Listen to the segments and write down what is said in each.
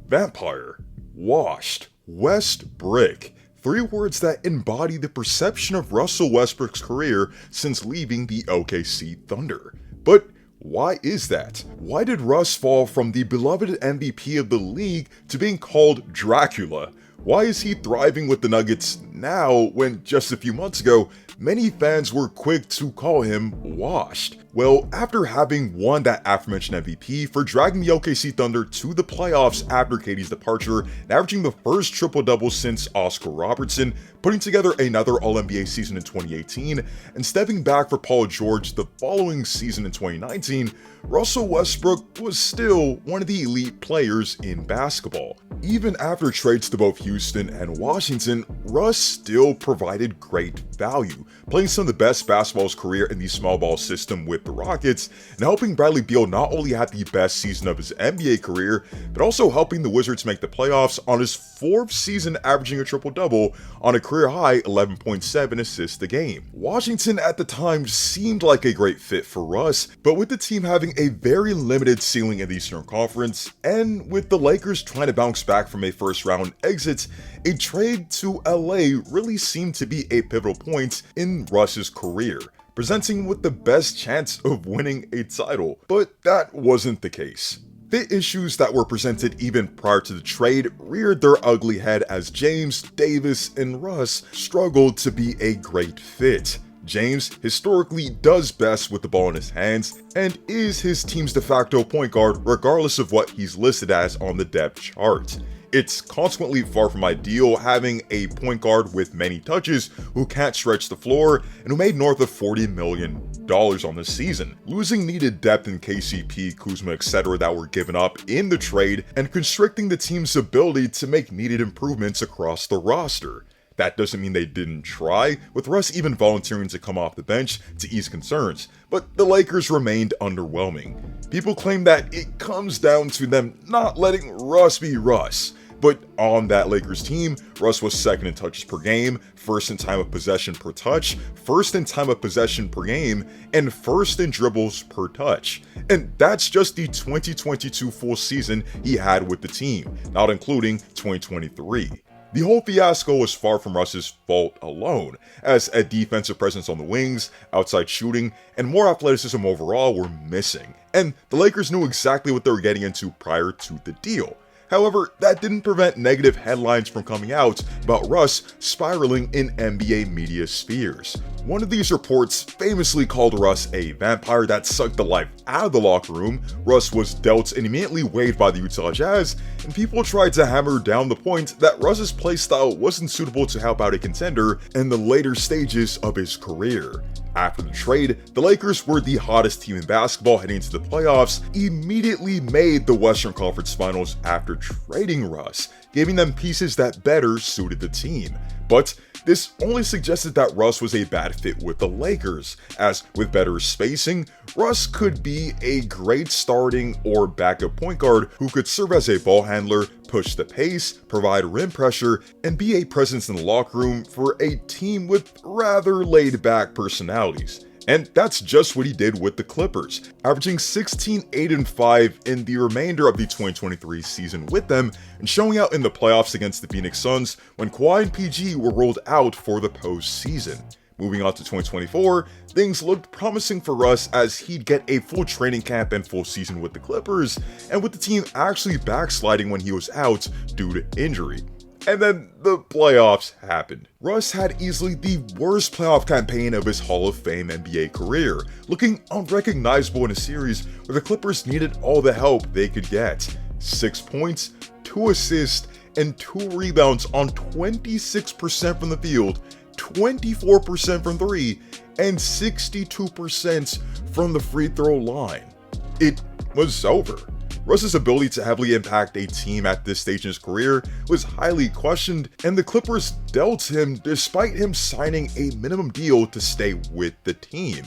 Vampire, washed, Westbrook. Three words that embody the perception of Russell Westbrook's career since leaving the OKC Thunder. But why is that? Why did Russ fall from the beloved MVP of the league to being called Dracula? Why is he thriving with the Nuggets now when just a few months ago, many fans were quick to call him washed? Well, after having won that aforementioned MVP for dragging the OKC Thunder to the playoffs after KD's departure, and averaging the first triple-double since Oscar Robertson, putting together another All-NBA season in 2018, and stepping back for Paul George the following season in 2019, Russell Westbrook was still one of the elite players in basketball. Even after trades to both Houston and Washington, Russ still provided great value, playing some of the best basketball of his career in the small ball system with the Rockets, and helping Bradley Beal not only have the best season of his NBA career, but also helping the Wizards make the playoffs on his fourth season, averaging a triple-double on a career-high 11.7 assists a game. Washington at the time seemed like a great fit for Russ, but with the team having a very limited ceiling in the Eastern Conference, and with the Lakers trying to bounce back from a first-round exit, a trade to LA really seemed to be a pivotal point in Russ's career, presenting with the best chance of winning a title. But that wasn't the case. The issues that were presented even prior to the trade reared their ugly head as James, Davis, and Russ struggled to be a great fit. James historically does best with the ball in his hands and is his team's de facto point guard regardless of what he's listed as on the depth chart. It's consequently far from ideal having a point guard with many touches who can't stretch the floor and who made north of $40 million on the season, losing needed depth in KCP, Kuzma, etc. that were given up in the trade and constricting the team's ability to make needed improvements across the roster. That doesn't mean they didn't try, with Russ even volunteering to come off the bench to ease concerns, but the Lakers remained underwhelming. People claim that it comes down to them not letting Russ be Russ. But on that Lakers team, Russ was second in touches per game, first in time of possession per touch, first in time of possession per game, and first in dribbles per touch. And that's just the 2022 full season he had with the team, not including 2023. The whole fiasco was far from Russ's fault alone, as a defensive presence on the wings, outside shooting, and more athleticism overall were missing, and the Lakers knew exactly what they were getting into prior to the deal. However, that didn't prevent negative headlines from coming out about Russ spiraling in NBA media spheres. One of these reports famously called Russ a vampire that sucked the life out of the locker room. Russ was dealt and immediately waived by the Utah Jazz, and people tried to hammer down the point that Russ's playstyle wasn't suitable to help out a contender in the later stages of his career. After the trade, the Lakers were the hottest team in basketball heading into the playoffs, immediately made the Western Conference Finals after trading Russ, giving them pieces that better suited the team. But this only suggested that Russ was a bad fit with the Lakers, as with better spacing, Russ could be a great starting or backup point guard who could serve as a ball handler, push the pace, provide rim pressure, and be a presence in the locker room for a team with rather laid-back personalities. And that's just what he did with the Clippers, averaging 16, 8, and 5 in the remainder of the 2023 season with them, and showing out in the playoffs against the Phoenix Suns when Kawhi and PG were rolled out for the postseason. Moving on to 2024, things looked promising for Russ as he'd get a full training camp and full season with the Clippers, and with the team actually backsliding when he was out due to injury. And then the playoffs happened. Russ had easily the worst playoff campaign of his Hall of Fame NBA career, looking unrecognizable in a series where the Clippers needed all the help they could get. 6 points, 2 assists, and 2 rebounds on 26% from the field, 24% from 3, and 62% from the free throw line. It was over. Russ's ability to heavily impact a team at this stage in his career was highly questioned, and the Clippers dealt him despite him signing a minimum deal to stay with the team.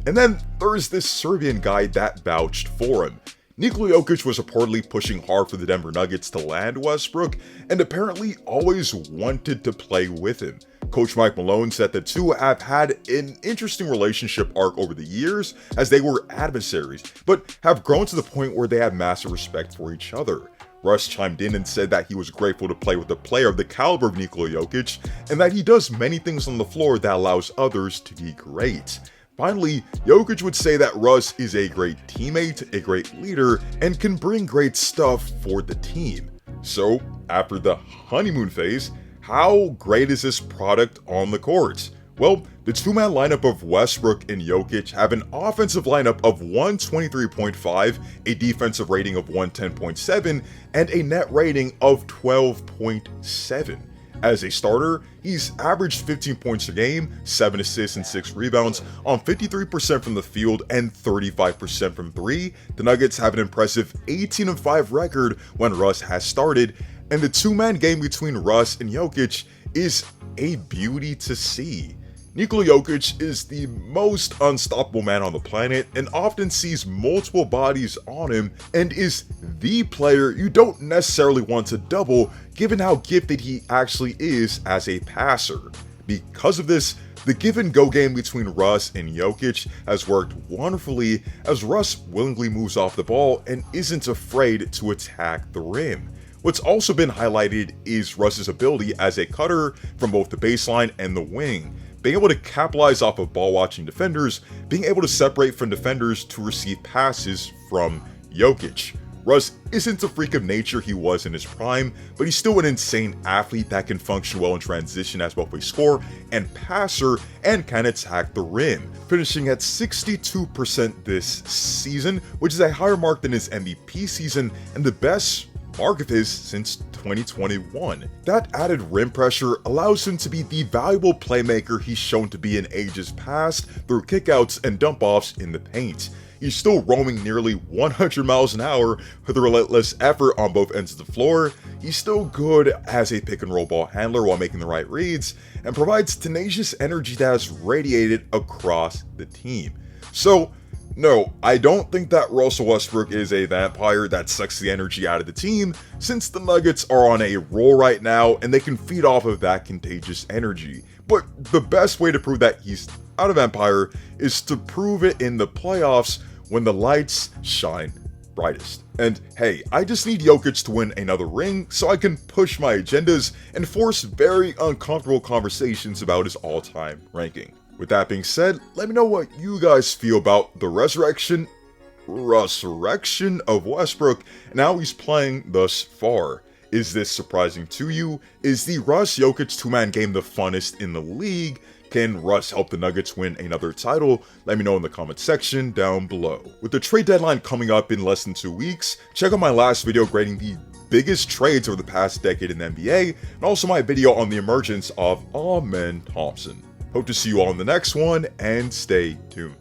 And then there's this Serbian guy that vouched for him. Nikola Jokic was reportedly pushing hard for the Denver Nuggets to land Westbrook, and apparently always wanted to play with him. Coach Mike Malone said the two have had an interesting relationship arc over the years as they were adversaries, but have grown to the point where they have massive respect for each other. Russ chimed in and said that he was grateful to play with a player of the caliber of Nikola Jokic, and that he does many things on the floor that allows others to be great. Finally, Jokic would say that Russ is a great teammate, a great leader, and can bring great stuff for the team. So, after the honeymoon phase, how great is this product on the court? Well, the two-man lineup of Westbrook and Jokic have an offensive lineup of 123.5, a defensive rating of 110.7, and a net rating of 12.7. As a starter, he's averaged 15 points a game, 7 assists and 6 rebounds on 53% from the field and 35% from 3. The Nuggets have an impressive 18-5 record when Russ has started, and the two-man game between Russ and Jokic is a beauty to see. Nikola Jokic is the most unstoppable man on the planet and often sees multiple bodies on him and is the player you don't necessarily want to double given how gifted he actually is as a passer. Because of this, the give and go game between Russ and Jokic has worked wonderfully as Russ willingly moves off the ball and isn't afraid to attack the rim. What's also been highlighted is Russ's ability as a cutter from both the baseline and the wing, being able to capitalize off of ball-watching defenders, being able to separate from defenders to receive passes from Jokic. Russ isn't the freak of nature he was in his prime, but he's still an insane athlete that can function well in transition as both a scorer and passer and can attack the rim, finishing at 62% this season, which is a higher mark than his MVP season and the best mark of his since 2021. That added rim pressure allows him to be the valuable playmaker he's shown to be in ages past through kickouts and dump-offs in the paint. He's still roaming nearly 100 miles an hour with a relentless effort on both ends of the floor. He's still good as a pick-and-roll ball handler while making the right reads, and provides tenacious energy that has radiated across the team. So, no, I don't think that Russell Westbrook is a vampire that sucks the energy out of the team, since the Nuggets are on a roll right now and they can feed off of that contagious energy. But the best way to prove that he's not a vampire is to prove it in the playoffs when the lights shine brightest. And hey, I just need Jokic to win another ring so I can push my agendas and force very uncomfortable conversations about his all-time ranking. With that being said, let me know what you guys feel about the resurrection of Westbrook and how he's playing thus far. Is this surprising to you? Is the Russ Jokic two-man game the funnest in the league? Can Russ help the Nuggets win another title? Let me know in the comment section down below. With the trade deadline coming up in less than 2 weeks, check out my last video grading the biggest trades over the past decade in the NBA, and also my video on the emergence of Amen Thompson. Hope to see you all in the next one, and stay tuned.